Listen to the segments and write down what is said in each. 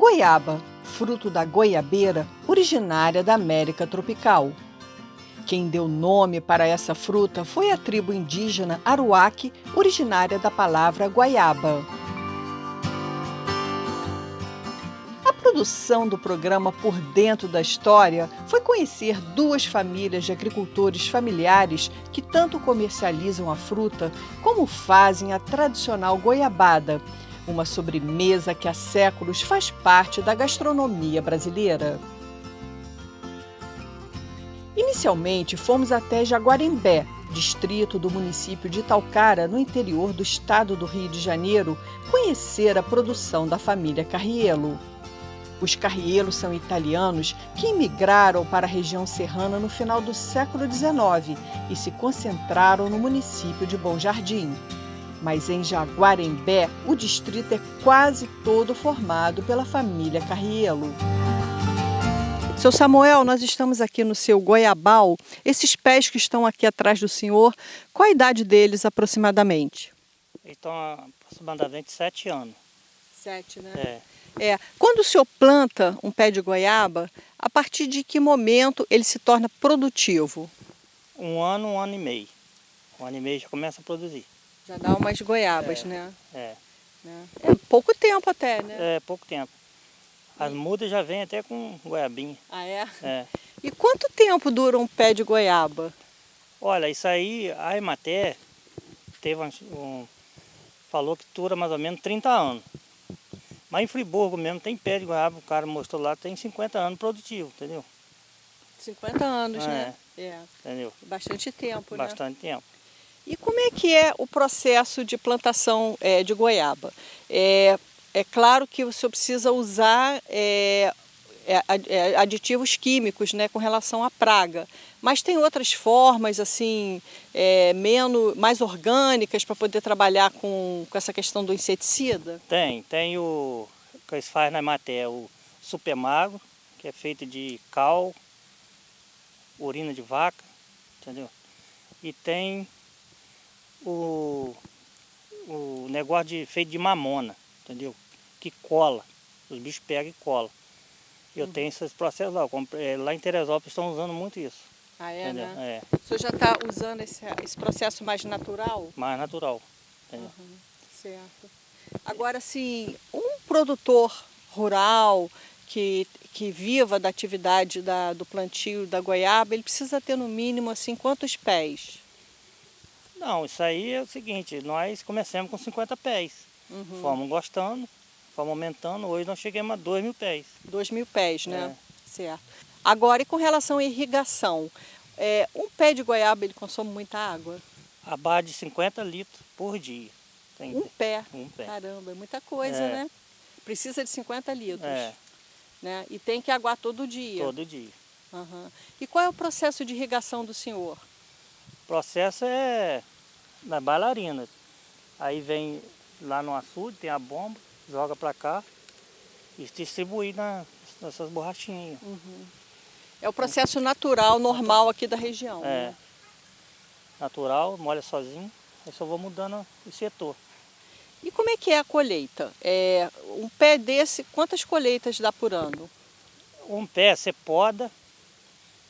goiaba, fruto da goiabeira, originária da América tropical. Quem deu nome para essa fruta foi a tribo indígena Aruaque, originária da palavra guaiaba. A produção do programa Por Dentro da História foi conhecer duas famílias de agricultores familiares que tanto comercializam a fruta como fazem a tradicional goiabada, uma sobremesa que há séculos faz parte da gastronomia brasileira. Inicialmente, fomos até Jaguarembé, distrito do município de Italcara, no interior do estado do Rio de Janeiro, conhecer a produção da família Carriello. Os Carriello são italianos que imigraram para a região serrana no final do século XIX e se concentraram no município de Bom Jardim. Mas em Jaguarembé, o distrito é quase todo formado pela família Carriello. Seu Samuel, nós estamos aqui no seu goiabal. Esses pés que estão aqui atrás do senhor, qual a idade deles aproximadamente? Eles estão há aproximadamente 7 anos. 7, né? Quando o senhor planta um pé de goiaba, a partir de que momento ele se torna produtivo? Um ano e meio. 1 ano e meio já começa a produzir. Já dá umas goiabas, né? É Pouco tempo até, né? É pouco tempo. As mudas já vêm até com goiabinha. Ah, é? É. E quanto tempo dura um pé de goiaba? Olha, isso aí, a Emater falou que dura mais ou menos 30 anos. Mas em Friburgo mesmo tem pé de goiaba, o cara mostrou lá, tem 50 anos produtivo, entendeu? 50 anos, né? Entendeu? Bastante tempo, Bastante tempo. E como é que é o processo de plantação de goiaba? É claro que o senhor precisa usar aditivos químicos, né, com relação à praga. Mas tem outras formas, assim, mais orgânicas para poder trabalhar com essa questão do inseticida? Tem o que eles fazem na Emater, o Supermagro, que é feito de cal, urina de vaca, entendeu? E tem o negócio feito de mamona, entendeu? Que cola, os bichos pegam e colam. Eu tenho esses processos lá, lá em Teresópolis estão usando muito isso. Ah, é, entendeu? né? O senhor já está usando esse processo mais natural? Mais natural, entendeu? Certo. Agora, assim, um produtor rural que viva da atividade do plantio da goiaba, ele precisa ter no mínimo, assim, quantos pés? Não, isso aí é o seguinte, nós começamos com 50 pés. Fomos gostando, fomos aumentando, hoje nós chegamos a 2.000 pés. 2.000 pés, né? Certo. Agora, e com relação à irrigação, um pé de goiaba, ele consome muita água? A base de 50 litros por dia. Um pé? Um pé. Caramba, é muita coisa, né? Precisa de 50 litros. Né? E tem que aguar todo dia? Todo dia. E qual é o processo de irrigação do senhor? O processo é nas bailarinas. Aí vem lá no açude, tem a bomba, joga para cá e distribui nessas borrachinhas. É o processo natural, normal aqui da região. Né? Natural, molha sozinho, aí só vou mudando o setor. E como é que é a colheita? Um pé desse, quantas colheitas dá por ano? Um pé você poda,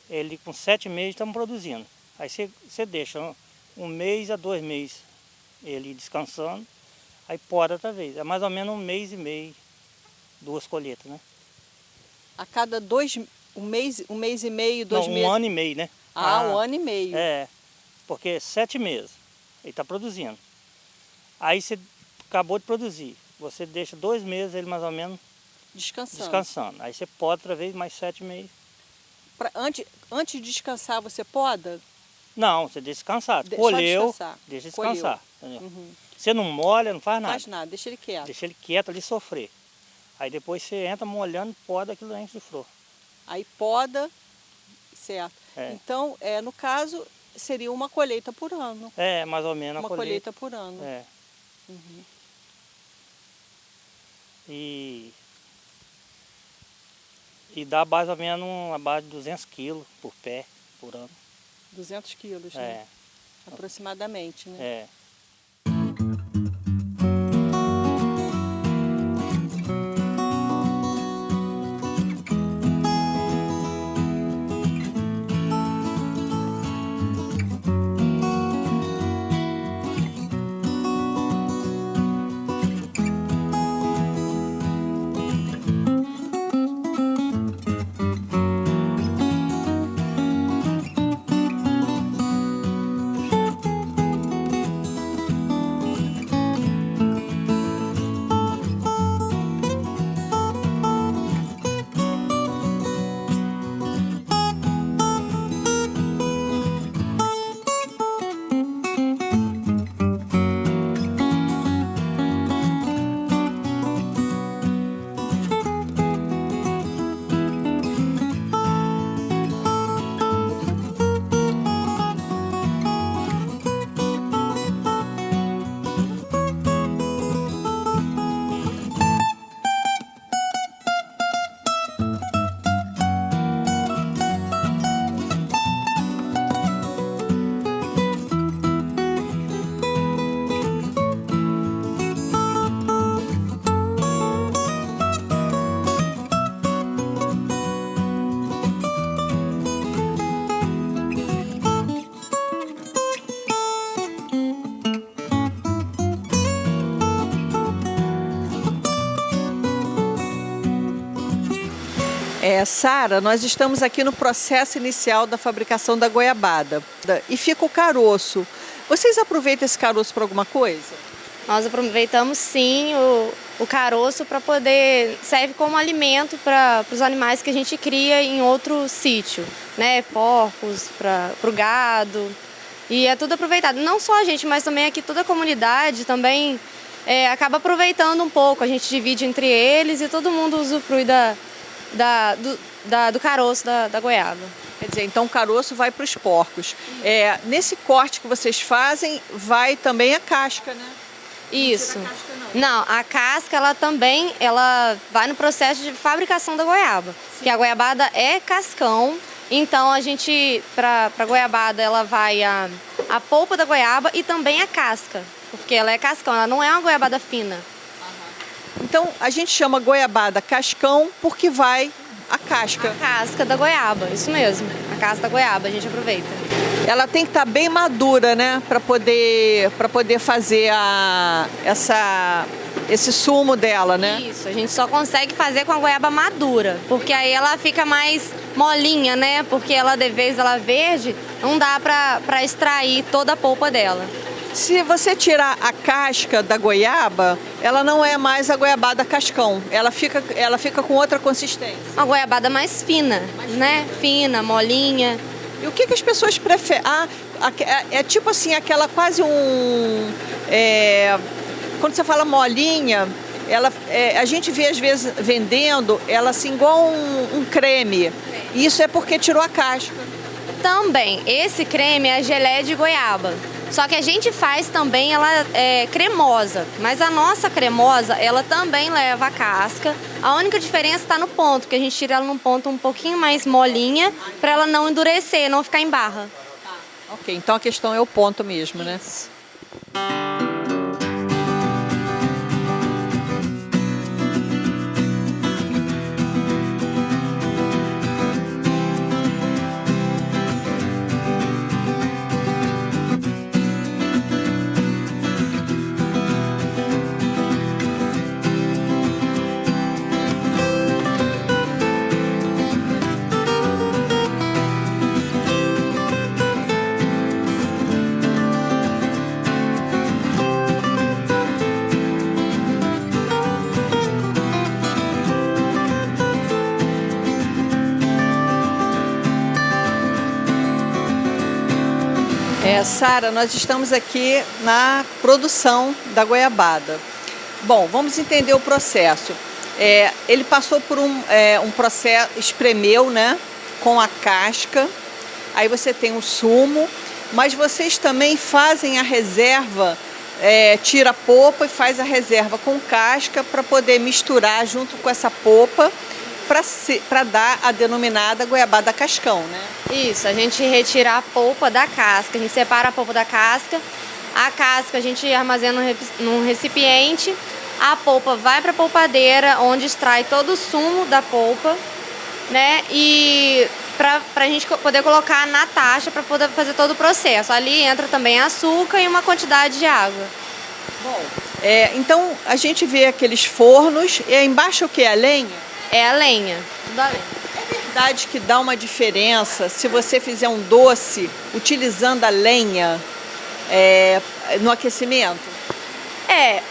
ele com 7 meses estamos produzindo. Aí você deixa 1 mês a 2 meses ele descansando, aí poda outra vez. É mais ou menos 1 mês e meio, 2 colheitas, né? A cada 1 mês e meio, 2 meses? 1 ano e meio, né? 1 ano e meio. Porque 7 meses ele está produzindo. Aí você acabou de produzir, você deixa 2 meses ele mais ou menos descansando. Aí você poda outra vez mais 7 meses. Antes de descansar você poda? Não, você deixa descansar. Colheu, deixa descansar. Você não molha, não faz nada. Faz nada, deixa ele quieto. Deixa ele quieto ali sofrer. Aí depois você entra molhando, poda aquilo enche de flor. Aí poda, certo. Então, no caso, seria uma colheita por ano. Mais ou menos uma colheita por ano. E dá mais ou menos uma base de 200 quilos por pé, por ano. 200 quilos, né? Aproximadamente, né? Sara, nós estamos aqui no processo inicial da fabricação da goiabada e fica o caroço. Vocês aproveitam esse caroço para alguma coisa? Nós aproveitamos sim o caroço para poder, serve como alimento para os animais que a gente cria em outro sítio, né? Porcos, para o gado. E é tudo aproveitado. Não só a gente, mas também aqui toda a comunidade também acaba aproveitando um pouco. A gente divide entre eles e todo mundo usufrui do caroço da goiaba. Quer dizer, então o caroço vai para os porcos. Nesse corte que vocês fazem, vai também a casca, né? Isso. Não tira a casca, não. Não, a casca ela vai no processo de fabricação da goiaba. Sim. Que a goiabada é cascão, então a gente, para goiabada, ela vai a polpa da goiaba e também a casca, porque ela é cascão, ela não é uma goiabada fina. Então a gente chama goiabada cascão porque vai a casca. A casca da goiaba, isso mesmo. A casca da goiaba a gente aproveita. Ela tem que estar bem madura, né, para poder fazer esse sumo dela, né? Isso, a gente só consegue fazer com a goiaba madura, porque aí ela fica mais molinha, né? Porque ela, de vez ela verde, não dá para extrair toda a polpa dela. Se você tirar a casca da goiaba, ela não é mais a goiabada cascão. Ela fica com outra consistência. Uma goiabada mais fina, né? Fina, molinha. E o que as pessoas preferem? É tipo assim, aquela quase quando você fala molinha, a gente vê às vezes vendendo ela assim igual um creme. E isso é porque tirou a casca. Também, esse creme é a geleia de goiaba. Só que a gente faz também ela cremosa, mas a nossa cremosa, ela também leva a casca. A única diferença está no ponto, que a gente tira ela num ponto um pouquinho mais molinha, para ela não endurecer, não ficar em barra. Ok, então a questão é o ponto mesmo, né? Isso. Sara, nós estamos aqui na produção da goiabada. Bom, vamos entender o processo. Ele passou por um processo, espremeu, né, com a casca, aí você tem o sumo, mas vocês também fazem a reserva, tira a polpa e faz a reserva com casca para poder misturar junto com essa polpa para dar a denominada goiabada cascão, né? Isso, a gente retira a polpa da casca, a gente separa a polpa da casca, a casca a gente armazena num recipiente, a polpa vai para a polpadeira, onde extrai todo o sumo da polpa, né? E para a gente poder colocar na taxa para poder fazer todo o processo. Ali entra também açúcar e uma quantidade de água. Bom, então a gente vê aqueles fornos, e embaixo o que? A lenha? É a lenha, tudo a lenha. É verdade que dá uma diferença se você fizer um doce utilizando a lenha no aquecimento?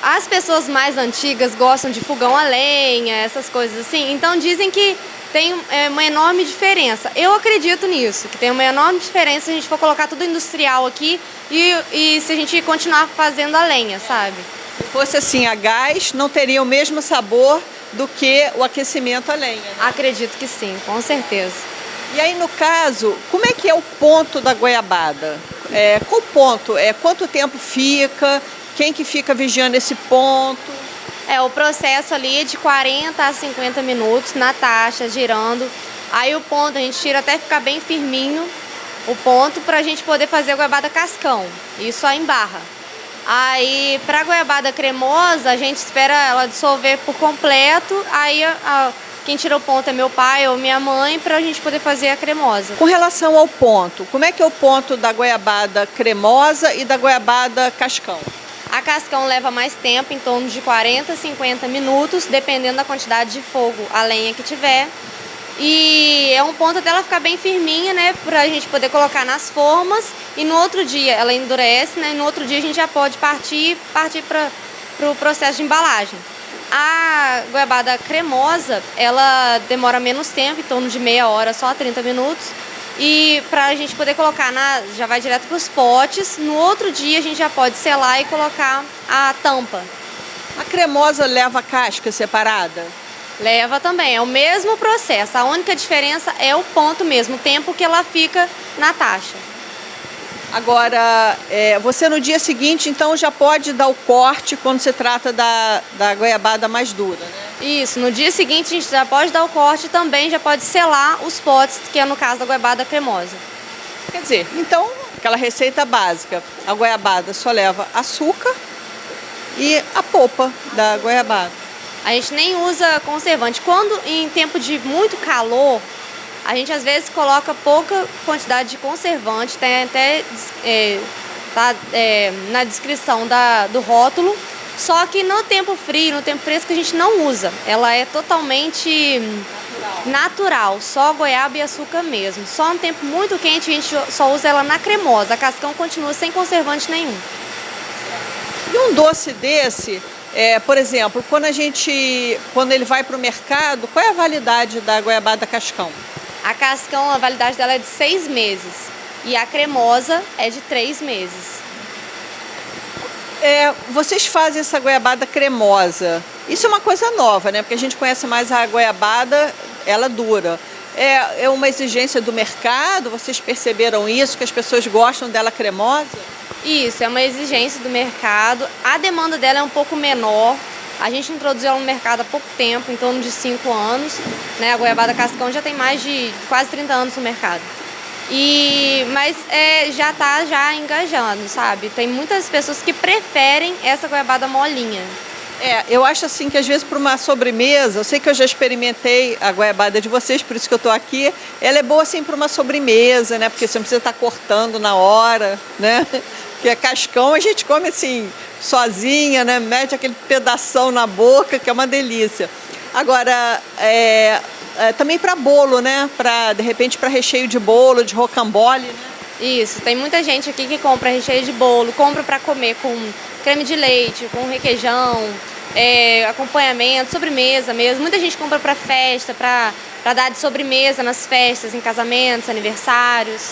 As pessoas mais antigas gostam de fogão a lenha, essas coisas assim, então dizem que tem uma enorme diferença. Eu acredito nisso, que tem uma enorme diferença se a gente for colocar tudo industrial aqui e se a gente continuar fazendo a lenha, sabe? Se fosse assim a gás, não teria o mesmo sabor do que o aquecimento a lenha, né? Acredito que sim, com certeza. E aí, no caso, como é que é o ponto da goiabada? Qual ponto? Quanto tempo fica? Quem que fica vigiando esse ponto? O processo ali é de 40 a 50 minutos na taxa, girando. Aí o ponto a gente tira até ficar bem firminho, o ponto, para a gente poder fazer a goiabada cascão. Isso aí em barra. Aí, para a goiabada cremosa, a gente espera ela dissolver por completo. Aí, quem tira o ponto é meu pai ou minha mãe, para a gente poder fazer a cremosa. Com relação ao ponto, como é que é o ponto da goiabada cremosa e da goiabada cascão? A cascão leva mais tempo, em torno de 40 a 50 minutos, dependendo da quantidade de fogo, a lenha que tiver. E é um ponto até ela ficar bem firminha, né? Pra gente poder colocar nas formas. E no outro dia ela endurece, né? E no outro dia a gente já pode partir para o processo de embalagem. A goiabada cremosa, ela demora menos tempo, em torno de meia hora, só 30 minutos. E para a gente poder colocar, já vai direto para os potes. No outro dia a gente já pode selar e colocar a tampa. A cremosa leva casca separada? Leva também, é o mesmo processo. A única diferença é o ponto mesmo, o tempo que ela fica na taxa. Agora, você no dia seguinte, então, já pode dar o corte quando se trata da goiabada mais dura, né? Isso, no dia seguinte a gente já pode dar o corte e também já pode selar os potes, que é no caso da goiabada cremosa. Quer dizer, então, aquela receita básica, a goiabada só leva açúcar e a polpa da goiabada. A gente nem usa conservante. Quando em tempo de muito calor, a gente às vezes coloca pouca quantidade de conservante, tem até na descrição do rótulo. Só que no tempo frio, no tempo fresco, a gente não usa. Ela é totalmente natural, só goiaba e açúcar mesmo. Só no tempo muito quente a gente só usa ela na cremosa. A cascão continua sem conservante nenhum. E um doce desse, por exemplo, quando ele vai para o mercado, qual é a validade da goiabada cascão? A cascão, a validade dela é de 6 meses e a cremosa é de 3 meses. Vocês fazem essa goiabada cremosa. Isso é uma coisa nova, né? Porque a gente conhece mais a goiabada, ela dura. É uma exigência do mercado? Vocês perceberam isso, que as pessoas gostam dela cremosa? Isso, é uma exigência do mercado. A demanda dela é um pouco menor. A gente introduziu ela no mercado há pouco tempo, em torno de 5 anos. Né? A goiabada cascão já tem mais de quase 30 anos no mercado. Mas já está engajando, sabe? Tem muitas pessoas que preferem essa goiabada molinha. Eu acho assim que às vezes para uma sobremesa, eu sei que eu já experimentei a goiabada de vocês, por isso que eu estou aqui, ela é boa assim para uma sobremesa, né? Porque você não precisa estar cortando na hora, né? Porque a cascão a gente come assim, sozinha, né? Mete aquele pedação na boca, que é uma delícia. Agora, também para bolo, né? De repente para recheio de bolo, de rocambole, né? Isso, tem muita gente aqui que compra recheio de bolo, compra para comer com creme de leite, com requeijão, acompanhamento, sobremesa mesmo. Muita gente compra para festa, para dar de sobremesa nas festas, em casamentos, aniversários.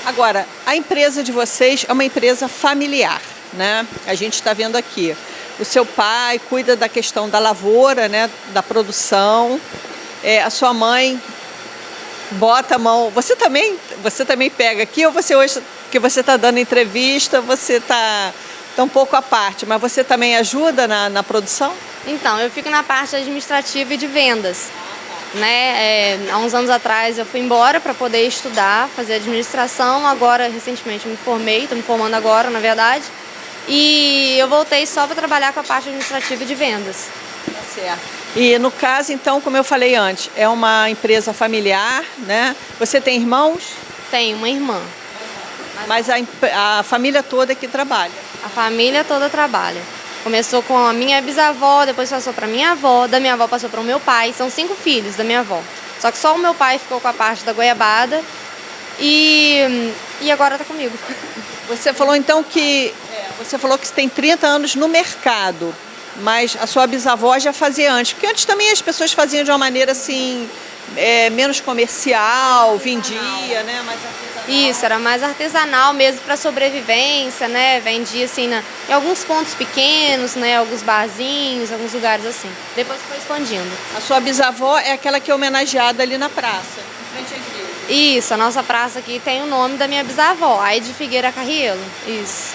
Agora, a empresa de vocês é uma empresa familiar, né? A gente está vendo aqui. O seu pai cuida da questão da lavoura, né? Da produção. A sua mãe bota a mão. Você também pega aqui, ou você hoje que você está dando entrevista, você está um pouco à parte, mas você também ajuda na produção? Então, eu fico na parte administrativa e de vendas. Né? Há uns anos atrás eu fui embora para poder estudar, fazer administração. Agora, recentemente, me formei, estou me formando agora, na verdade. E eu voltei só para trabalhar com a parte administrativa e de vendas. Tá certo. E no caso, então, como eu falei antes, é uma empresa familiar, né? Você tem irmãos? Tenho uma irmã. Mas a família toda que trabalha? A família toda trabalha. Começou com a minha bisavó, depois passou para minha avó, da minha avó passou para o meu pai. São 5 filhos da minha avó. Só que só o meu pai ficou com a parte da goiabada e agora está comigo. Você falou então que você tem 30 anos no mercado, mas a sua bisavó já fazia antes. Porque antes também as pessoas faziam de uma maneira assim, menos comercial, vendia, né? Mais artesanal. Isso, era mais artesanal mesmo para sobrevivência, né? Vendia assim em alguns pontos pequenos, né? Alguns barzinhos, alguns lugares assim. Depois foi expandindo. A sua bisavó é aquela que é homenageada ali na praça, em frente à igreja. Isso, a nossa praça aqui tem o nome da minha bisavó, Aide Figueira Carrielo. Isso.